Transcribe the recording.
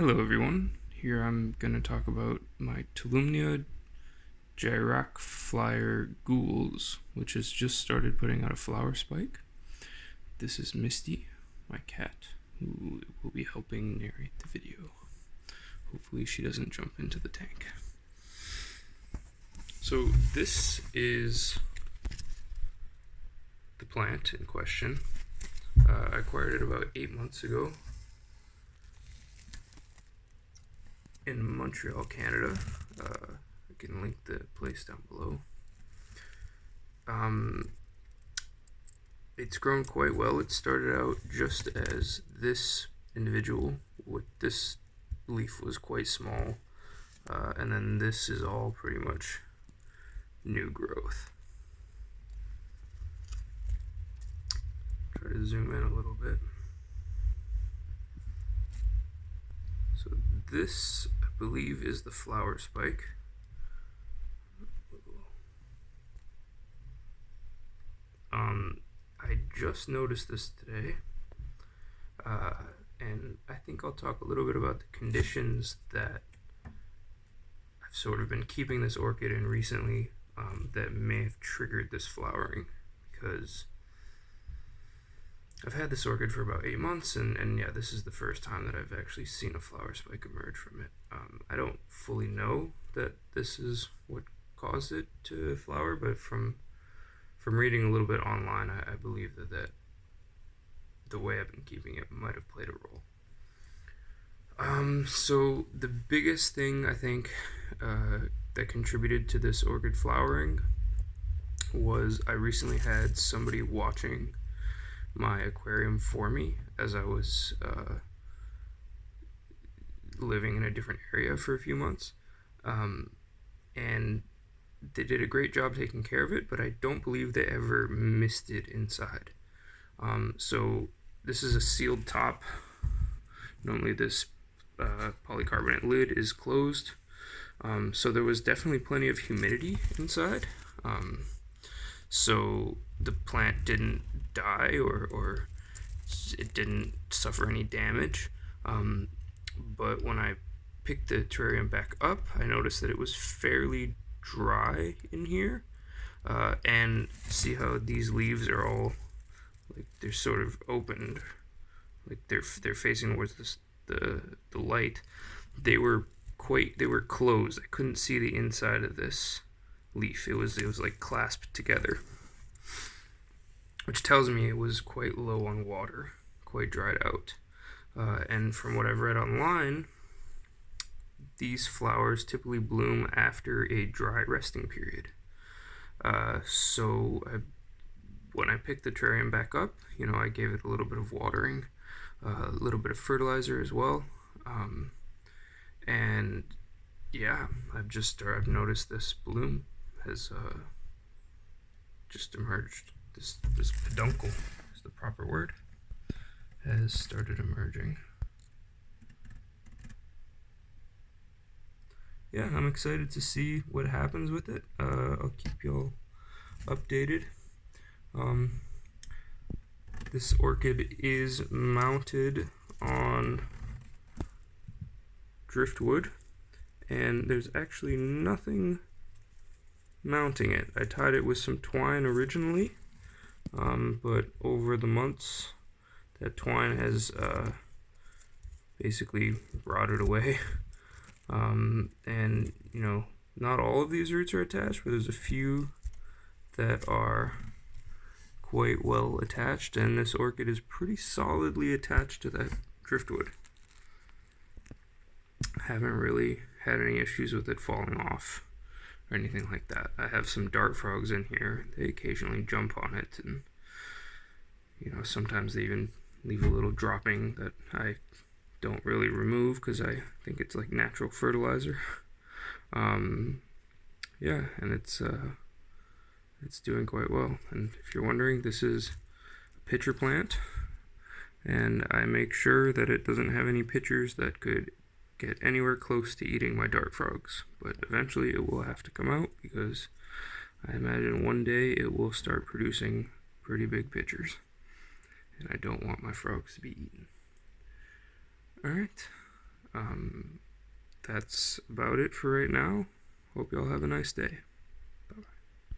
Hello everyone, here I'm going to talk about my Tolumnia Jairak Flyer Gules, which has just started putting out a flower spike. This is Misty, my cat, who will be helping narrate the video. Hopefully she doesn't jump into the tank. So this is the plant in question. I acquired it about 8 months ago in Montreal, Canada. I can link the place down below. It's grown quite well. It started out just as this individual, with this leaf was quite small, and then this is all pretty much new growth. Try to zoom in a little bit. So this, I believe, is the flower spike. I just noticed this today, and I think I'll talk a little bit about the conditions that I've sort of been keeping this orchid in recently that may have triggered this flowering, because I've had this orchid for about 8 months, and yeah, this is the first time that I've actually seen a flower spike emerge from it. I don't fully know that this is what caused it to flower, but from reading a little bit online, I believe that the way I've been keeping it might have played a role. So the biggest thing I think that contributed to this orchid flowering was I recently had somebody watching my aquarium for me as I was living in a different area for a few months, and they did a great job taking care of it, but I don't believe they ever misted inside. So this is a sealed top. Normally this polycarbonate lid is closed, so there was definitely plenty of humidity inside. So the plant didn't die or it didn't suffer any damage. But when I picked the terrarium back up, I noticed that it was fairly dry in here. And see how these leaves are all, like, they're sort of opened, like they're facing towards the light. They were closed. I couldn't see the inside of this leaf. It was like clasped together, which tells me it was quite low on water, quite dried out. And from what I've read online, these flowers typically bloom after a dry resting period. So when I picked the terrarium back up, I gave it a little bit of watering, a little bit of fertilizer as well, and yeah, I've noticed this bloom has just emerged. This peduncle is the proper word, has started emerging. Yeah, I'm excited to see what happens with it. I'll keep y'all updated. This orchid is mounted on driftwood, and there's actually nothing mounting it. I tied it with some twine originally, but over the months that twine has basically rotted away. And not all of these roots are attached, but there's a few that are quite well attached, and this orchid is pretty solidly attached to that driftwood. I haven't really had any issues with it falling off or anything like that. I have some dart frogs in here. They occasionally jump on it, and sometimes they even leave a little dropping that I don't really remove because I think it's like natural fertilizer. Yeah, and it's doing quite well. And if you're wondering, this is a pitcher plant, and I make sure that it doesn't have any pitchers that could get anywhere close to eating my dart frogs. But eventually it will have to come out, because I imagine one day it will start producing pretty big pitchers, and I don't want my frogs to be eaten. Alright, That's about it for right now. Hope y'all have a nice day.